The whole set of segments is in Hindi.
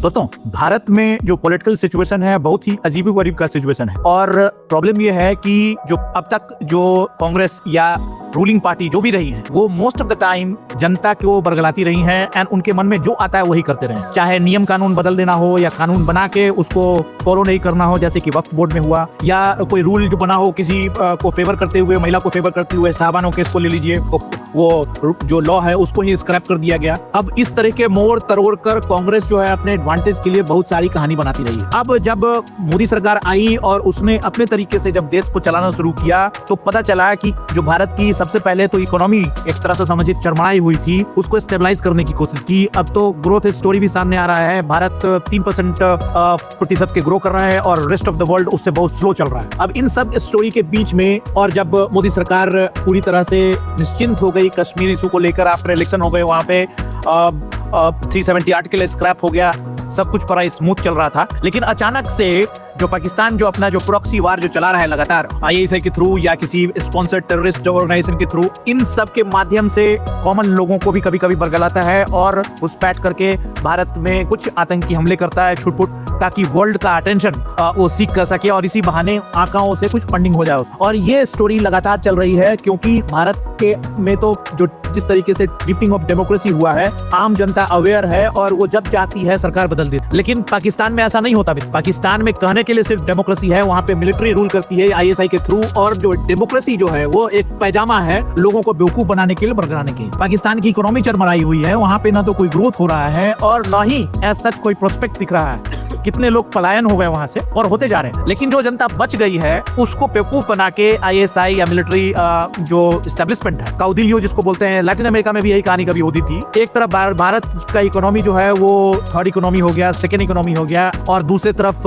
दोस्तों, भारत में जो पॉलिटिकल सिचुएशन है बहुत ही अजीबोगरीब का सिचुएशन है और प्रॉब्लम ये है कि जो अब तक जो कांग्रेस या रूलिंग पार्टी जो भी रही है वो मोस्ट ऑफ द टाइम जनता को बरगलाती रही हैं एंड उनके मन में जो आता है वही करते रहे। चाहे नियम कानून बदल देना हो या कानून बना के उसको फॉलो नहीं करना हो, जैसे कि वक्फ बोर्ड में हुआ, या कोई रूल जो बना हो किसी को फेवर करते हुए, महिला को फेवर करते हुए, साहबानों केस को ले लीजिए, वो जो लॉ है उसको ही स्क्रैप कर दिया गया। अब इस तरह के मोड़ तरोड़ कर कांग्रेस जो है अपने एडवांटेज के लिए बहुत सारी कहानी बनाती रही। अब जब मोदी सरकार आई और उसने अपने तरीके से जब देश को चलाना शुरू किया तो पता चला कि जो भारत की सबसे पहले तो इकोनॉमी एक तरह से समझिए चरमराई हुई थी, उसको स्टेबलाइज करने की कोशिश की। अब तो ग्रोथ स्टोरी भी सामने आ रहा है, भारत 3% के ग्रो कर रहा है और रेस्ट ऑफ द वर्ल्ड उससे बहुत स्लो चल रहा है। अब इन सब स्टोरी के बीच में और जब मोदी सरकार पूरी तरह से निश्चिंत हो गई, कश्मीर इशू को लेकर आफ्टर इलेक्शन हो गए, वहां पे 370 आर्टिकल स्क्रैप हो गया, सब कुछ बड़ा स्मूथ चल रहा था। लेकिन अचानक से जो पाकिस्तान जो अपना जो प्रॉक्सी वार जो चला रहा है लगातार आईएसआई के थ्रू या किसी स्पॉन्सर्ड टेररिस्ट ऑर्गेनाइजेशन के थ्रू, इन सब के माध्यम से कॉमन लोगों को भी कभी कभी बरगलाता है और घुसपैठ करके भारत में कुछ आतंकी हमले करता है छुटपुट, ताकि वर्ल्ड का अटेंशन वो सीख कर सके और इसी बहाने आंकड़ों से कुछ फंडिंग हो जाए। और ये स्टोरी लगातार चल रही है क्योंकि भारत के में तो जो जिस तरीके से डिपिंग ऑफ डेमोक्रेसी हुआ है, आम जनता अवेयर है और वो जब चाहती है सरकार बदल देती। लेकिन पाकिस्तान में ऐसा नहीं होता। पाकिस्तान में कहने के लिए सिर्फ डेमोक्रेसी है, वहाँ पे मिलिट्री रूल करती है आईएसआई के थ्रू, और जो डेमोक्रेसी जो है वो एक पैजामा है लोगों को बेवकूफ बनाने के लिए, बरगलाने के लिए। पाकिस्तान की इकोनॉमी चरमराई हुई है, वहाँ पे ना तो कोई ग्रोथ हो रहा है और ना ही एज सच कोई प्रोस्पेक्ट दिख रहा है। कितने लोग पलायन हो गए वहां से और होते जा रहे हैं। लेकिन जो जनता बच गई है उसको बेवकूफ बना के आईएसआई या मिलिट्री जो एस्टेब्लिशमेंट है, काउदिलियो जिसको बोलते हैं, लैटिन अमेरिका में भी यही कहानी कभी होती थी। एक तरफ भारत का इकोनॉमी जो है वो थर्ड इकोनॉमी हो गया, सेकेंड इकोनॉमी हो गया, और दूसरी तरफ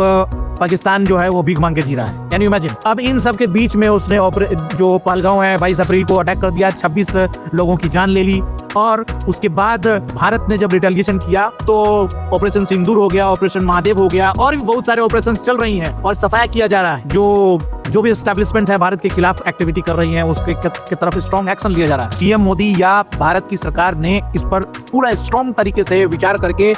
पाकिस्तान जो है वो भीख मांग के जी रहा है। Can you imagine? अब इन सब के बीच में उसने जो पहलगांव है 22 अप्रैल को अटैक कर दिया, 26 लोगों की जान ले ली, और उसके बाद भारत ने जब रिटेलिएशन किया तो ऑपरेशन सिंदूर हो गया, ऑपरेशन महादेव हो गया, और भी बहुत सारे ऑपरेशंस चल रही हैं और सफाया किया जा रहा है। जो भी एस्टेब्लिशमेंट है भारत के खिलाफ एक्टिविटी कर रही है उसके की तरफ स्ट्रॉन्ग एक्शन लिया जा रहा है। पीएम मोदी या भारत की सरकार ने इस पर पूरा स्ट्रॉन्ग तरीके से विचार करके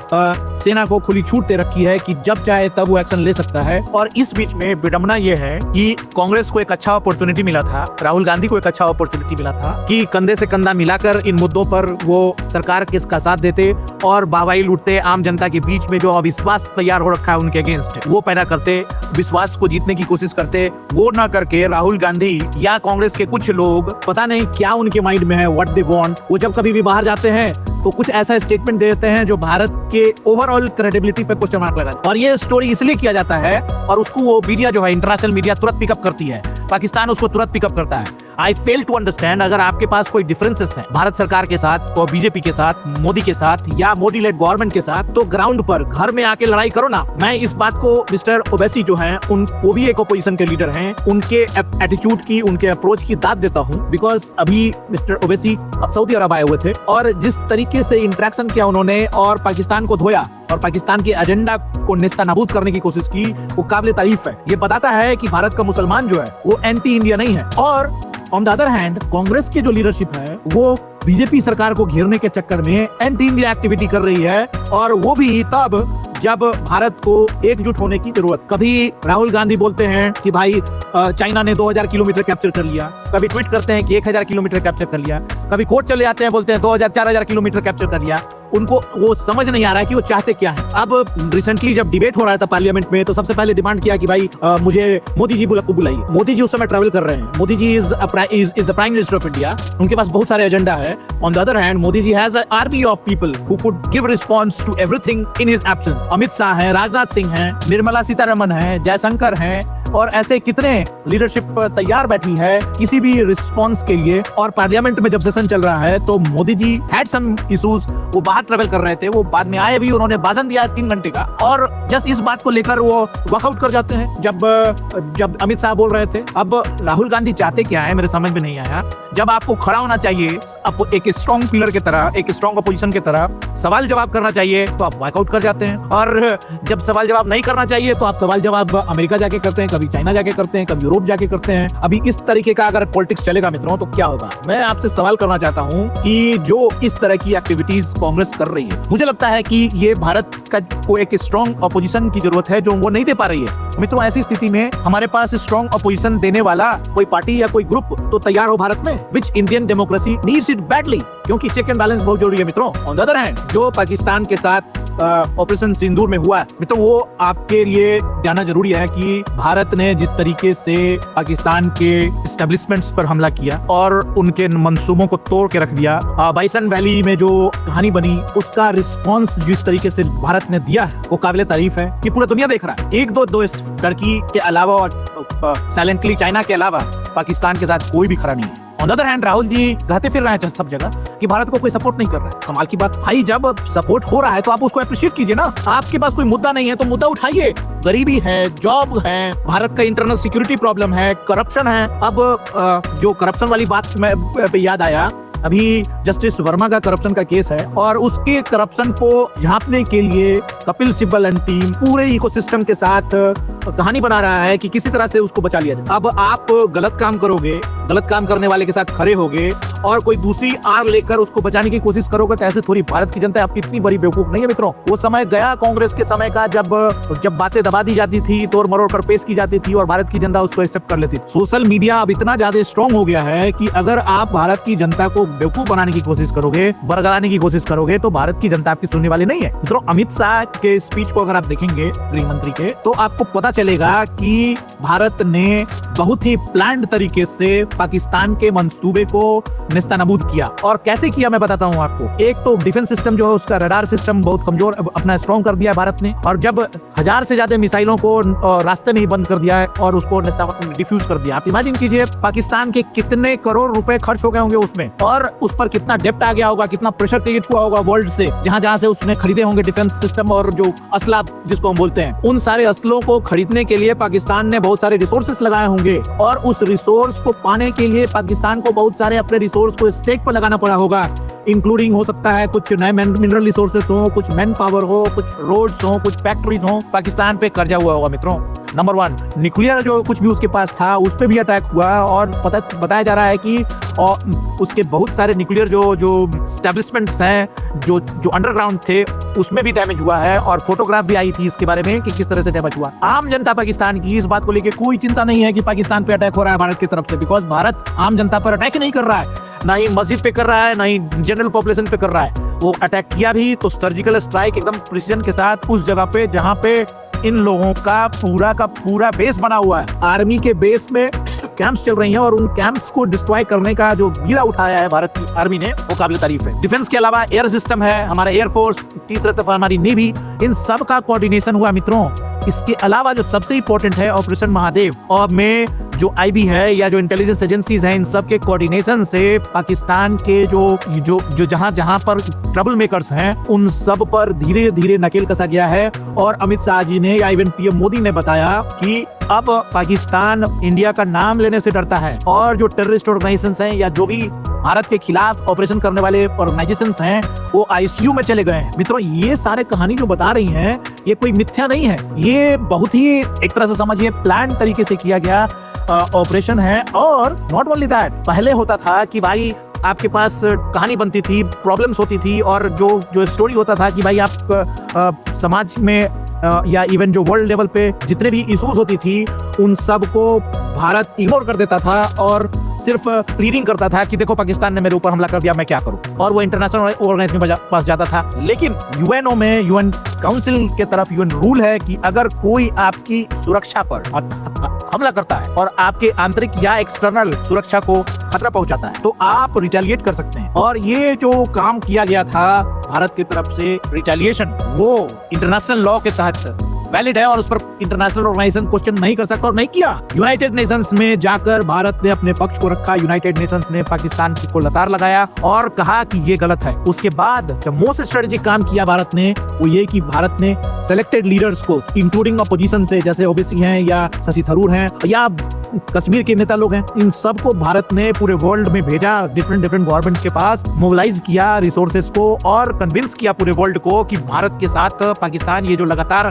सेना को खुली छूट दे रखी है कि जब चाहे तब वो एक्शन ले सकता है। और इस बीच में विडंबना ये है कि कांग्रेस को एक अच्छा अपॉर्चुनिटी मिला था, राहुल गांधी को एक अच्छा अपॉर्चुनिटी मिला था कि कंधे से कंधा मिलाकर इन मुद्दों पर वो सरकार के इसका साथ देते और बावाई लूटते, आम जनता के बीच में जो अविश्वास तैयार हो रखा है उनके अगेंस्ट वो पैदा करते, विश्वास को जीतने की कोशिश करते। वो ना करके राहुल गांधी या कांग्रेस के कुछ लोग, पता नहीं क्या उनके माइंड में है, व्हाट दे वांट, वो जब कभी भी बाहर जाते हैं तो कुछ ऐसा स्टेटमेंट दे देते हैं जो भारत के ओवरऑल क्रेडिबिलिटी पे क्वेश्चन मार्क लगाता है। और ये स्टोरी इसलिए किया जाता है और उसको वो मीडिया जो है, इंटरनेशनल मीडिया तुरंत पिकअप करती है, पाकिस्तान उसको तुरंत पिकअप करता है। आई फेल टू अंडरस्टैंड, अगर आपके पास कोई डिफरेंसेस हैं भारत सरकार के साथ और बीजेपी के साथ, मोदी के साथ या मोदी लेड गवर्नमेंट के साथ, तो ग्राउंड पर घर में आके लड़ाई करो ना। मैं इस बात को मिस्टर ओवैसी जो हैं वो भी एक ओपोजिशन के लीडर हैं, उनके एटीट्यूड की, उनके अप्रोच की दाद देता हूं। बिकॉज अभी मिस्टर ओवैसी सऊदी अरब आए हुए थे और जिस तरीके से इंटरेक्शन किया उन्होंने और पाकिस्तान को धोया और पाकिस्तान के एजेंडा को नेस्तनाबूद करने की कोशिश की, वो काबिल तारीफ है। ये बताता है कि भारत का मुसलमान जो है वो एंटी इंडिया नहीं है। और on the other hand Congress की जो लीडरशिप है वो बीजेपी सरकार को घेरने के चक्कर में एंटी इंडिया एक्टिविटी कर रही है, और वो भी तब जब भारत को एकजुट होने की जरूरत। कभी राहुल गांधी बोलते हैं कि भाई चाइना ने 2000 किलोमीटर कैप्चर कर लिया, कभी ट्वीट करते हैं कि 1000 किलोमीटर कैप्चर कर लिया, कभी कोर्ट चले जाते हैं बोलते हैं 2000-4000 किलोमीटर कैप्चर कर लिया। उनको वो समझ नहीं आ रहा है कि वो चाहते क्या है। अब रिसेंटली जब डिबेट हो रहा था पार्लियामेंट में तो सबसे पहले डिमांड किया कि भाई मुझे मोदी जी को बुलाइए। मोदी जी उस समय ट्रैवल कर रहे हैं, Modi ji is the prime minister of India, उनके पास बहुत सारे एजेंडा है। On the other hand Modi ji has an army of people who could give response to everything in his absence। Amit Shah है, राजनाथ सिंह है, निर्मला सीतारमण है, जयशंकर है, और ऐसे कितने लीडरशिप तैयार बैठी है किसी भी रिस्पॉन्स के लिए। और पार्लियामेंट में जब सेशन चल रहा है तो Modi ji had some issues, वो बाहर ट्रेवल कर रहे थे, वो बाद में आए भी, उन्होंने भाषण दिया 3 घंटे का, और जस्ट इस बात को लेकर वो वॉकआउट कर जाते हैं जब अमित शाह बोल रहे थे। अब राहुल गांधी चाहते क्या है मेरे समझ में नहीं आया। जब आपको खड़ा होना चाहिए आपको एक स्ट्रॉन्ग पिलर की तरह, एक स्ट्रॉन्ग अपोजिशन की तरह, सवाल जवाब करना चाहिए तो आप वॉकआउट कर जाते हैं, और जब सवाल जवाब नहीं करना चाहिए तो आप सवाल जवाब अमेरिका जाके करते हैं, कभी चाइना जाके करते हैं, कभी यूरोप जाके करते हैं। अभी इस तरीके का अगर पॉलिटिक्स चलेगा मित्रों तो क्या होगा? मैं आपसे सवाल करना चाहता हूं कि जो इस तरह की एक्टिविटीज कांग्रेस कांग्रेस कर रही है। मुझे लगता है कि ये भारत का को एक स्ट्रॉन्ग अपोजिशन की जरूरत है जो वो नहीं दे पा रही है। मित्रों, ऐसी स्थिति में हमारे पास स्ट्रॉन्ग अपोजिशन देने वाला कोई पार्टी या कोई ग्रुप तो तैयार हो भारत में, which Indian democracy needs it badly, क्योंकि चेक एंड बैलेंस बहुत जरूरी है मित्रों। ऑन द अदर हैंड, जो पाकिस्तान के साथ ऑपरेशन सिंदूर में हुआ मित्रों, वो आपके लिए जानना जरूरी है कि भारत ने जिस तरीके से पाकिस्तान के एस्टेब्लिशमेंट्स पर हमला किया और उनके मंसूबों को तोड़ के रख दिया, बाइसन वैली में जो कहानी बनी उसका रिस्पॉन्स जिस तरीके से भारत ने दिया है वो काबिले तारीफ है कि पूरा दुनिया देख रहा है। एक दो देश, टर्की के अलावा और साइलेंटली चाइना के अलावा पाकिस्तान के साथ कोई भी खड़ा नहीं है। On the other hand, Rahul ji कहते फिर रहे हैं सब जगह कि भारत को कोई सपोर्ट नहीं कर रहा है। कमाल की बात भाई, जब सपोर्ट हो रहा है तो आप उसको अप्रिशिएट कीजिए ना। आपके पास कोई मुद्दा नहीं है तो मुद्दा उठाइए। गरीबी है, जॉब है, भारत का इंटरनल सिक्योरिटी प्रॉब्लम है, करप्शन है। अब जो करप्शन वाली बात में याद आया, अभी जस्टिस वर्मा का करप्शन का केस है और उसके करप्शन को झांपने के लिए कपिल सिब्बल एंड टीम पूरे इकोसिस्टम के साथ कहानी बना रहा है कि किसी तरह से उसको बचा लिया जाए। अब आप गलत काम करोगे, गलत काम करने वाले के साथ खड़े होगे और कोई दूसरी आड़ लेकर उसको बचाने की कोशिश करोगे तो ऐसे थोड़ी भारत की जनता आपकी इतनी बड़ी बेवकूफ नहीं है मित्रों। वो समय गया कांग्रेस के समय का, जब बातें दबा दी जाती थी, तोड़ मरोड़ कर पेश की जाती थी और भारत की जनता उसको एक्सेप्ट कर लेती थी। सोशल मीडिया अब इतना ज्यादा स्ट्रॉन्ग हो गया है कि अगर आप भारत की जनता को बेवकूफ बनाने की कोशिश करोगे, बरगलाने की कोशिश करोगे तो भारत की जनता आपकी सुनने वाली नहीं है। मित्रों, अमित शाह के स्पीच को अगर आप देखेंगे, गृह मंत्री के, तो आपको पता चलेगा कि भारत ने बहुत ही प्लान्ड तरीके से पाकिस्तान के मंसूबे को नेस्तनाबूद किया। और कैसे किया मैं बताता हूँ आपको। एक तो डिफेंस सिस्टम जो है उसका रडार सिस्टम बहुत कमजोर अपना स्ट्रॉन्ग कर दिया है भारत ने, और जब 1000 से ज्यादा मिसाइलों को रास्ते में ही बंद कर दिया है और उसको डिफ्यूज कर दिया। आप इमेजिन कीजिए पाकिस्तान के कितने करोड़ रुपए खर्च हो गए होंगे उसमें, और उस पर कितना डेप्ट आ गया होगा, कितना प्रेशर क्रिएट हुआ होगा वर्ल्ड से, जहां से उसने खरीदे होंगे डिफेंस सिस्टम और जो असला जिसको हम बोलते हैं, उन सारे असलों को खरीदने के लिए पाकिस्तान ने बहुत सारे रिसोर्सेस लगाए होंगे और उस रिसोर्स को पाने के लिए पाकिस्तान को बहुत सारे अपने रिसोर्स को स्टेक पर लगाना पड़ा होगा, इंक्लूडिंग हो सकता है कुछ नए मिनरल रिसोर्सेस हो, कुछ मैन पावर हो, कुछ रोड्स हो, कुछ फैक्ट्रीज हो। पाकिस्तान पे कर्जा हुआ होगा मित्रों। नंबर 1, न्यूक्लियर जो कुछ भी उसके पास था उस पे भी अटैक हुआ और बताया जा रहा है कि उसके बहुत सारे न्यूक्लियर जो एस्टेब्लिशमेंट्स हैं जो अंडरग्राउंड थे उसमें भी डैमेज हुआ है, और फोटोग्राफ भी आई थी इसके बारे में कि किस तरह से डैमेज हुआ। आम जनता पाकिस्तान की इस बात को लेकर कोई चिंता नहीं है कि पाकिस्तान पे अटैक हो रहा है भारत की तरफ से, बिकॉज भारत आम जनता पर अटैक नहीं कर रहा है, ना ही मस्जिद पे कर रहा है, ना ही जनरल पॉपुलेशन पे कर रहा है। वो अटैक किया भी तो सर्जिकल स्ट्राइक एकदम प्रिसीजन के साथ उस जगह पे जहां पे इन लोगों का पूरा बेस बना हुआ है। आर्मी के बेस में कैंप्स चल रही हैं और उन कैंप्स को डिस्ट्रॉय करने का जो बीड़ा उठाया है भारत की आर्मी ने वो काबिल तारीफ है। डिफेंस के अलावा एयर सिस्टम है, हमारा एयरफोर्स, तीसरी तरफ हमारी नेवी, इन सब का कोऑर्डिनेशन हुआ मित्रों। इसके अलावा जो सबसे इंपॉर्टेंट है ऑपरेशन महादेव और में जो आईबी है या जो इंटेलिजेंस एजेंसीज हैं, इन सब के कोऑर्डिनेशन से पाकिस्तान के जो जहां पर ट्रबल मेकर्स हैं उन सब पर धीरे धीरे नकेल कसा गया है। और अमित शाह जी ने या इवन पीएम मोदी ने बताया कि अब पाकिस्तान इंडिया का नाम लेने से डरता है और जो टेररिस्ट ऑर्गेनाइजेशंस हैं या जो भी भारत के खिलाफ ऑपरेशन करने वाले ऑर्गेनाइजेशंस हैं वो आईसीयू में चले गए हैं। मित्रों, ये सारे कहानी जो बता रही हैं ये कोई मिथ्या नहीं है, ये बहुत ही एक तरह से समझिए प्लान तरीके से किया गया ऑपरेशन है। और नॉट ओनली दैट, पहले होता था कि भाई आपके पास कहानी बनती थी, प्रॉब्लम्स होती थी और जो स्टोरी होता था कि भाई आप समाज में या इवन जो वर्ल्ड लेवल पे जितने भी इश्यूज होती थी उन सब को भारत इग्नोर कर देता था और सिर्फ प्लीडिंग करता था कि देखो पाकिस्तान ने मेरे ऊपर हमला कर दिया, मैं क्या करूं, और वो इंटरनेशनल ऑर्गेनाइजेशन के पास जाता था। लेकिन यूएनओ में, यूएन काउंसिल के तरफ यूएन रूल है कि अगर कोई आपकी सुरक्षा पर हमला करता है और आपके आंतरिक या एक्सटर्नल सुरक्षा को खतरा पहुंचाता है तो आप रिटेलिएट कर सकते हैं। और ये जो काम किया गया था भारत की तरफ से रिटेलिएशन, वो इंटरनेशनल लॉ के तहत वैलिड है और उस पर इंटरनेशनल ऑर्गेनाइजेशन क्वेश्चन नहीं कर सकता और नहीं किया। यूनाइटेड नेशंस में जाकर भारत ने अपने पक्ष को रखा, यूनाइटेड नेशंस ने पाकिस्तान को लतार लगाया और कहा कि ये गलत है। उसके बाद जो मोस्ट स्ट्रेटेजिक काम किया भारत ने वो ये कि भारत ने सेलेक्टेड लीडर्स को इंक्लूडिंग अपोजिशन से, जैसे ओबीसी हैं या शशि थरूर हैं या कश्मीर के नेता लोग हैं, इन सब को भारत ने पूरे वर्ल्ड में भेजा, डिफरेंट गवर्नमेंट के पास मोबिलाइज किया रिसोर्सेस को और कन्विंस किया पूरे वर्ल्ड को कि भारत के साथ पाकिस्तान ये जो लगातार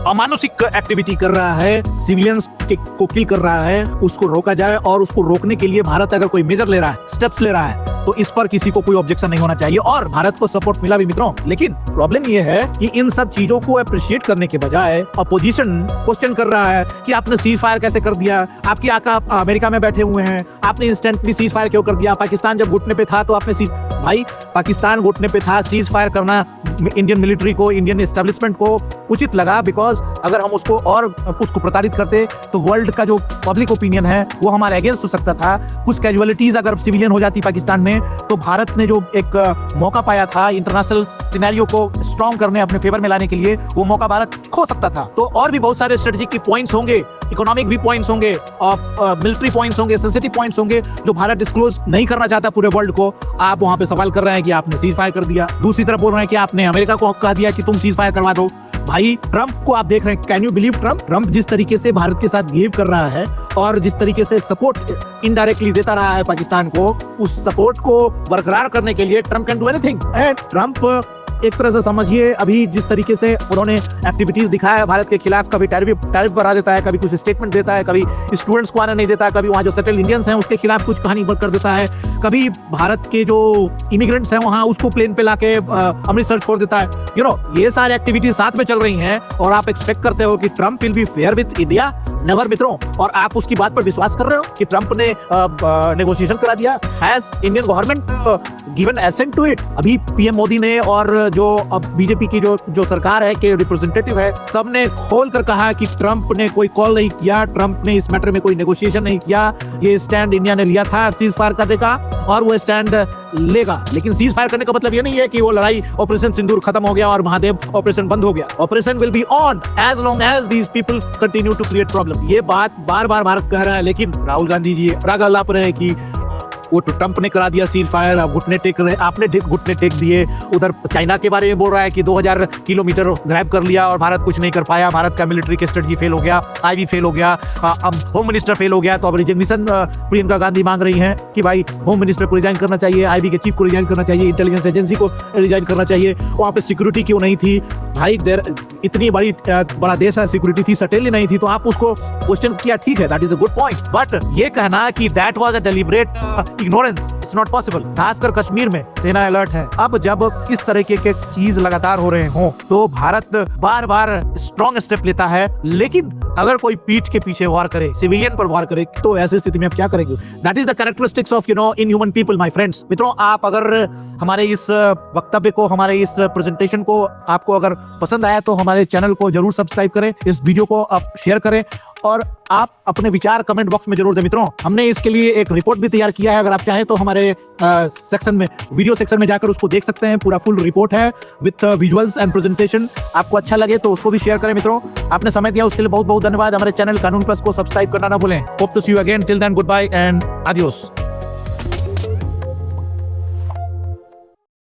अमानुषिक एक्टिविटी कर रहा है, सिविलियंस को किल कर रहा है, उसको रोका जाए और उसको रोकने के लिए भारत अगर कोई मेजर ले रहा है, स्टेप्स ले रहा है तो इस पर किसी को कोई ऑब्जेक्शन नहीं होना चाहिए और भारत को सपोर्ट मिला भी मित्रों। लेकिन प्रॉब्लम ये है कि इन सब चीजों को अप्रिशिएट करने के बजाय अपोजिशन क्वेश्चन कर रहा है कि आपने सीज फायर कैसे कर दिया, आपकी आका अमेरिका में बैठे हुए हैं, आपने इंस्टेंटली सीज फायर क्यों कर दिया, पाकिस्तान जब घुटने पे था तो आपने भाई पाकिस्तान घुटने पे था, सीज फायर करना इंडियन मिलिट्री को, इंडियन एस्टेब्लिशमेंट को उचित लगा, बिकॉज अगर हम उसको प्रताड़ित करते तो वर्ल्ड का जो पब्लिक ओपिनियन है वो हमारे अगेंस्ट हो सकता था। कुछ कैजुअलिटीज अगर सिविलियन हो जाती पाकिस्तान में तो भारत ने जो एक मौका पाया था इंटरनेशनल सिनेरियो को स्ट्रॉन्ग करने, अपने फेवर में लाने के लिए, वो मौका भारत खो सकता था। तो और भी बहुत सारे स्ट्रेटेजिक पॉइंट्स होंगे, इकोनॉमिक भी पॉइंट्स होंगे और मिलिट्री पॉइंट्स होंगे, सेंसिटिव पॉइंट्स होंगे जो भारत डिस्क्लोज नहीं करना चाहता पूरे वर्ल्ड को। आप वहां पे सवाल कर रहे हैं कि आपने सीज फायर कर दिया, दूसरी तरफ बोल रहे हैं कि आपने अमेरिका को कह दिया कि तुम सीज फायर करवा दो। भाई ट्रंप को आप देख रहे हैं, कैन यू बिलीव ट्रंप जिस तरीके से भारत के साथ बिहेव कर रहा है और जिस तरीके से सपोर्ट इनडायरेक्टली देता रहा है पाकिस्तान को, उस सपोर्ट को बरकरार करने के लिए Trump can do anything. And Trump एक तरह से समझिए अभी जिस तरीके से उन्होंने एक्टिविटीज दिखाया है भारत के खिलाफ, कभी टैरिफ बढ़ा देता है, कभी कुछ स्टेटमेंट देता है, कभी स्टूडेंट्स को आने नहीं देता, कभी वहाँ जो सेटल इंडियंस हैं उसके खिलाफ कुछ कहानी कर देता है, कभी भारत के जो इमिग्रेंट्स हैं वहाँ उसको प्लेन पे लाके अमृतसर छोड़ देता है। ये सारी एक्टिविटीज साथ में चल रही हैं और आप एक्सपेक्ट करते हो कि Trump will be fair with India? Never मित्रों। और आप उसकी बात पर विश्वास कर रहे हो कि ट्रंप ने नेगोशिएशन करा दिया? Has Indian government given assent to it? अभी पीएम मोदी ने और जो बीजेपी की जो सरकार है के रिप्रेजेंटेटिव है, सबने खोल कर कहा कि ट्रंप ने कोई कॉल नहीं किया, ट्रंप ने इस मैटर में कोई नेगोशिएशन नहीं किया, ये स्टैंड इंडिया ने लिया था सीज फायर करने का और वो स्टैंड लेगा। लेकिन सीज फायर करने का मतलब ये नहीं है कि वो लड़ाई ऑपरेशन सिंदूर खत्म हो गया और महादेव ऑपरेशन बंद हो गया। Operation will be on as long as these people continue to create problem. ये बात बार बार भारत कह रहा है, लेकिन राहुल गांधी जी रागा लाप रहे हैं कि वो तो ट्रंप ने करा दिया सीज फायर, आप घुटने टेक रहे, आपने घुटने टेक दिए। उधर चाइना के बारे में बोल रहा है कि 2000 किलोमीटर ग्रैब कर लिया और भारत कुछ नहीं कर पाया, भारत का मिलिट्री की स्ट्रेटजी फेल हो गया, आईबी फेल हो गया, अब होम मिनिस्टर फेल हो गया। तो अब रिजिग्नेशन प्रियंका गांधी मांग रही हैं कि भाई होम मिनिस्टर को रिजाइन करना चाहिए, आईबी के चीफ को रिजाइन करना चाहिए, इंटेलिजेंस एजेंसी को रिजाइन करना चाहिए। वहाँ पे सिक्योरिटी क्यों नहीं थी? भाई इतनी बड़ा देश है, सिक्योरिटी थी, सटेली नहीं थी, तो आप उसको क्वेश्चन किया, ठीक है, that is a good point. But ये कहना कि that was a deliberate ignorance, it's not possible. खासकर कश्मीर में सेना अलर्ट है। अब जब इस तरीके के चीज लगातार हो रहे हो तो भारत बार बार स्ट्रॉन्ग स्टेप लेता है, लेकिन अगर कोई पीठ के पीछे वार करे, सिविलियन पर वार करे, तो ऐसी स्थिति में आप क्या करेंगे? That is the characteristics of inhuman people my friends. मित्रों, आप अगर हमारे इस वक्तव्य को, हमारे इस प्रेजेंटेशन को आपको अगर पसंद आया तो हमारे चैनल को जरूर सब्सक्राइब करें, इस वीडियो को आप शेयर करें और आप अपने विचार कमेंट बॉक्स में जरूर दें। मित्रों, हमने इसके लिए एक रिपोर्ट भी तैयार किया है, अगर आप चाहें तो हमारे सेक्शन में, वीडियो सेक्शन में जाकर उसको देख सकते हैं। पूरा फुल रिपोर्ट है विथ विजुअल्स एंड प्रेजेंटेशन। आपको अच्छा लगे तो उसको भी शेयर करें। मित्रों, आपने समय दिया उसके लिए बहुत बहुत धन्यवाद। हमारे चैनल कानून प्लस को सब्सक्राइब करना ना भूलें। Hope to see you again, till then good bye and adios.